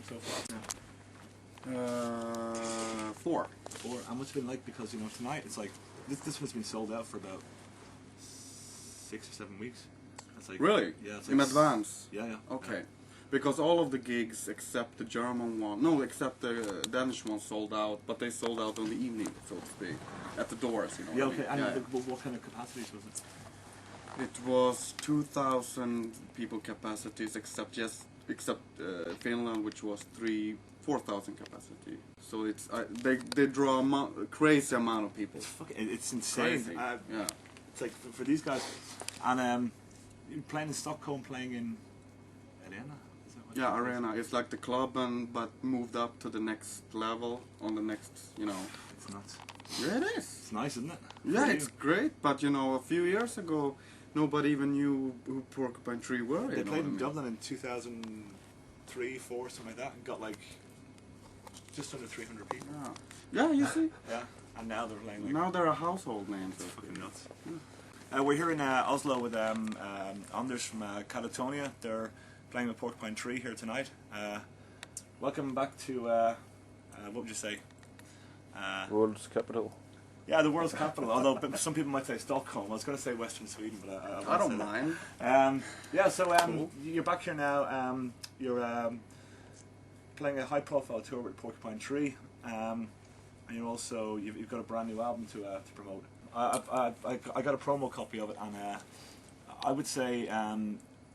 so far? Yeah. 4. 4. And what's it been like? Because, you know, tonight it's like, this one's been sold out for about 6 or 7 weeks. That's like, really? Yeah. It's in like advance? Yeah, yeah. Okay. Yeah. Because all of the gigs except the German one, no, except the Danish one sold out, but they sold out on the evening, so to speak, at the doors, you know. Yeah, what okay. I mean? And what kind of capacities was it? It was 2,000 people capacities, except Finland, which was 4,000 capacity. So it's they draw a crazy amount of people. It's insane. Yeah. It's like for these guys, and playing in Stockholm, playing in Arena. Yeah, Arena. It's like the club, but moved up to the next level on the next, you know. It's nuts. Yeah, it is. It's nice, isn't it? Yeah, it's great. But you know, a few years ago, nobody even knew who Porcupine Tree were. They played in Dublin in 2003, 4, something like that, and got like just under 300 people. Yeah, you see. Yeah, and now they're playing. Like, now they're a household name. It's fucking nuts. Yeah. We're here in Oslo with Anders from Katatonia. They're playing with Porcupine Tree here tonight. Welcome back to what would you say? World's capital. Yeah, the world's capital. Although some people might say Stockholm. I was going to say Western Sweden, but I don't mind. Yeah, so you're back here now. You're playing a high-profile tour with Porcupine Tree, and you're also you've got a brand new album to promote. I got a promo copy of it, and I would say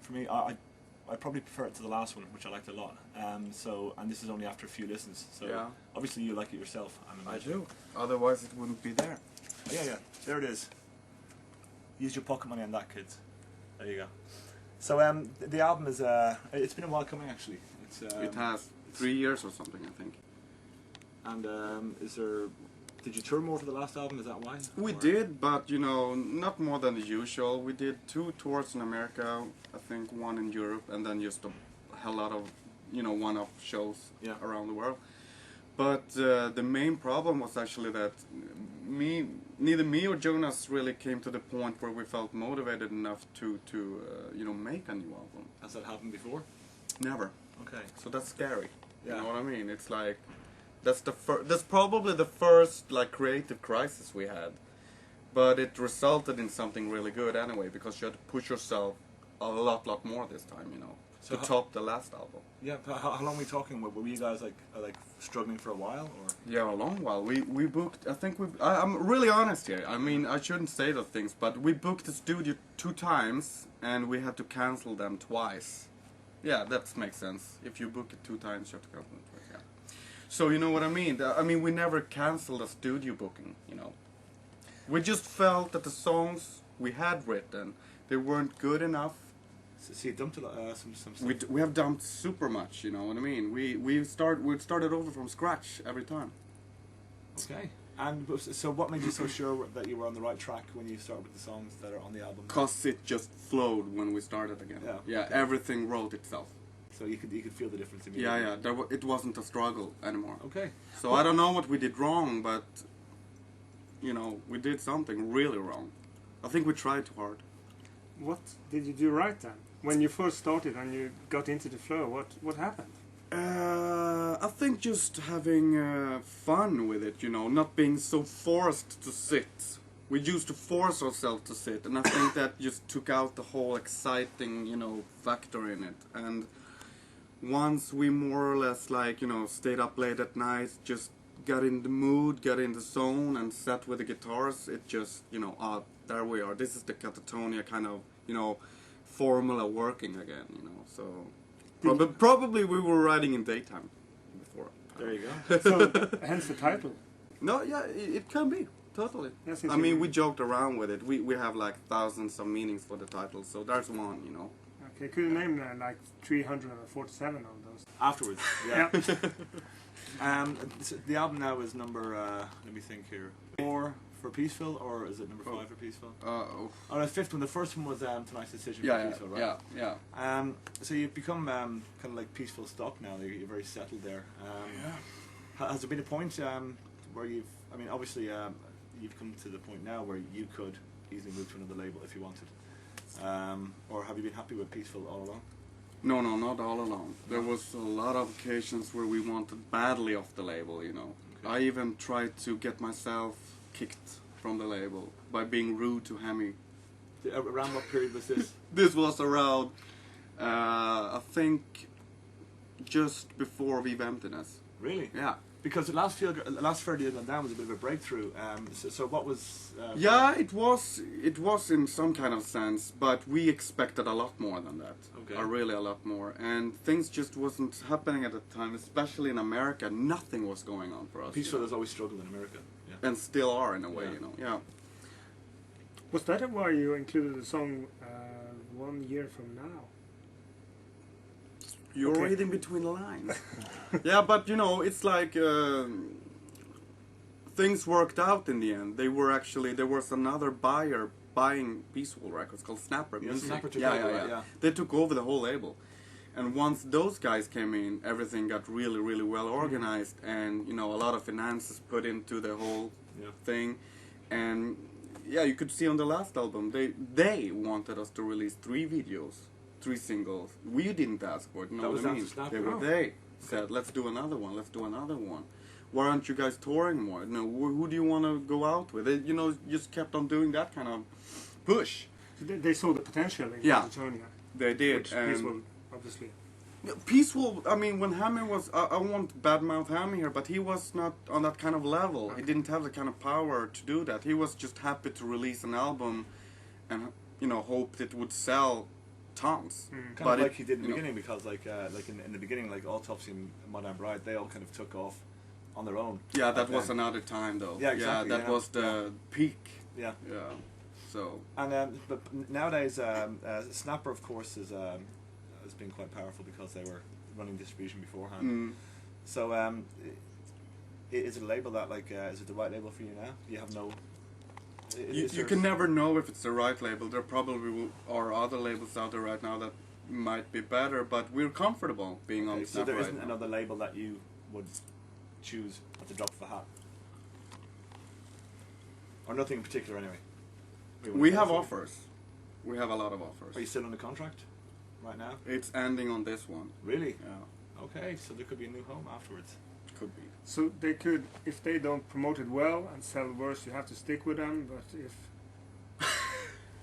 for me, I probably prefer it to the last one, which I liked a lot. And this is only after a few listens. So yeah. Obviously you like it yourself. I do. Otherwise it wouldn't be there. Oh, yeah, there it is. Use your pocket money on that, kids. There you go. So the album is it's been a while coming actually. It has 3 years or something, I think. And did you tour more for the last album? Is that why? We did, but you know, not more than the usual. We did 2 tours in America, I think 1 in Europe, and then just a hell lot of, you know, one-off shows around the world. But the main problem was actually that neither me or Jonas really came to the point where we felt motivated enough to you know, make a new album. Has that happened before? Never. Okay. So that's scary. Yeah. You know what I mean? It's like that's probably the first like creative crisis we had, but it resulted in something really good anyway, because you had to push yourself a lot more this time, you know, to top the last album. Yeah. How long were we talking? Were you guys like struggling for a while, or? Yeah, a long while. We booked. I think I'm really honest here. I mean, I shouldn't say those things, but we booked the studio 2 times and we had to cancel them twice. Yeah, that makes sense. If you book it 2 times, you have to cancel it twice. Yeah. So you know what I mean? I mean, we never canceled a studio booking, you know. We just felt that the songs we had written, they weren't good enough. So you dumped some stuff? We have dumped super much, you know what I mean? We started over from scratch every time. Okay. And so what made you so sure that you were on the right track when you started with the songs that are on the album? Because it just flowed when we started again. Yeah, okay. Everything wrote itself. So you could feel the difference immediately? Yeah. It wasn't a struggle anymore. Okay. So I don't know what we did wrong, but, you know, we did something really wrong. I think we tried too hard. What did you do right then? When you first started and you got into the flow, what happened? I think just having fun with it, you know, not being so forced to sit. We used to force ourselves to sit, and I think that just took out the whole exciting, you know, factor in it. And once we more or less, like, you know, stayed up late at night, just got in the mood, got in the zone, and sat with the guitars, it just, you know, there we are. This is the Katatonia kind of, you know, formula working again, you know, so... Probably we were writing in daytime before. There you go. So, hence the title. No, yeah, it can be, totally. Yes, I mean, we joked around with it. We have like thousands of meanings for the title, so there's one, you know. Okay, could you name like 347 of those? Afterwards, yeah. The album now is number, let me think here, 4 for Peaceville, or is it number 5 for Peaceville? Oh, the 5th one. The first one was Tonight's Decision for Peaceville, right? Yeah. So you've become kind of like Peaceville stock now. You're very settled there. Has there been a point where I mean, obviously you've come to the point now where you could easily move to another label if you wanted. Or have you been happy with Peaceville all along? No, not all along. There was a lot of occasions where we wanted badly off the label, you know. Okay. I even tried to get myself kicked from the label by being rude to Hammy. Around what period was this? This was around, I think, just before Viva Emptiness. Really? Yeah. Because the last Fair Deal Gone Down was a bit of a breakthrough. So what was? Yeah, it was in some kind of sense, but we expected a lot more than that. Okay. Really a lot more, and things just wasn't happening at the time, especially in America. Nothing was going on for us. Peaceful has always struggled in America. Yeah. And still are in a way, Yeah. you know. Yeah. Was that why you included the song 1 year from now? You're Okay. reading between the lines. Yeah, but you know, it's like things worked out in the end. There was another buyer buying Peaveville Records called Snapper Yeah, Music. Snapper took yeah, over, yeah, right, yeah. yeah. They took over the whole label. And once those guys came in, everything got really, really well organized, and you know, a lot of finances put into the whole thing. And yeah, you could see on the last album, they wanted us to release 3 videos, 3 singles. We didn't ask for it. You know That was what I after mean? Snapper. They said, let's do another one. Let's do another one. Why aren't you guys touring more? You know, who do you want to go out with? They, you know, just kept on doing that kind of push. So they saw the potential in Yeah. Katatonia, They did. which Peaceville, obviously. Peaceful, I mean, when Hammy was, I won't badmouth Hammy here, but he was not on that kind of level. He didn't have the kind of power to do that. He was just happy to release an album and, you know, hoped it would sell tons. Kind of like he did in the beginning, because like in the beginning, like Autopsy and Modern Bride, they all kind of took off on their own. Yeah, that was another time though. Yeah, exactly, Yeah, that yeah. was the peak. Yeah. Yeah. So. And but nowadays, Snapper, of course, has been quite powerful because they were running distribution beforehand. So, is it a label that is it the right label for you now? You have no. You can never know if it's the right label. There probably are other labels out there right now that might be better, but we're comfortable being on So Snapper there right isn't now. another label that you would choose at the drop of a hat, or nothing in particular anyway. We have offers. We have a lot of offers. Are you still under contract right now? It's ending on this one. Really? Yeah, Okay, so there could be a new home afterwards. could be. So they could, if they don't promote it well and sell worse, you have to stick with them. But if,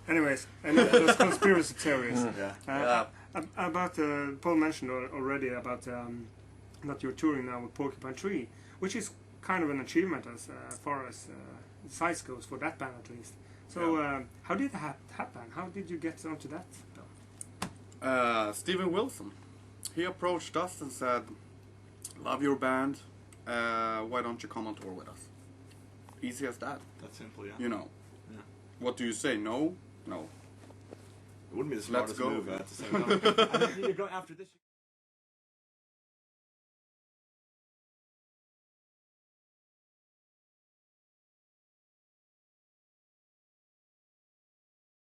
anyways, and those conspiracy theories. Yeah. About Paul mentioned already about that you're touring now with Porcupine Tree, which is kind of an achievement as far as size goes for that band at least. So how did that happen? How did you get onto that bill? Steven Wilson. He approached us and said, "Love your band. Why don't you come on tour with us?" Easy as that. That's simple, yeah. You know. Yeah. What do you say? No. No. It wouldn't be the Let's smartest go. move to say no. And you're going after this.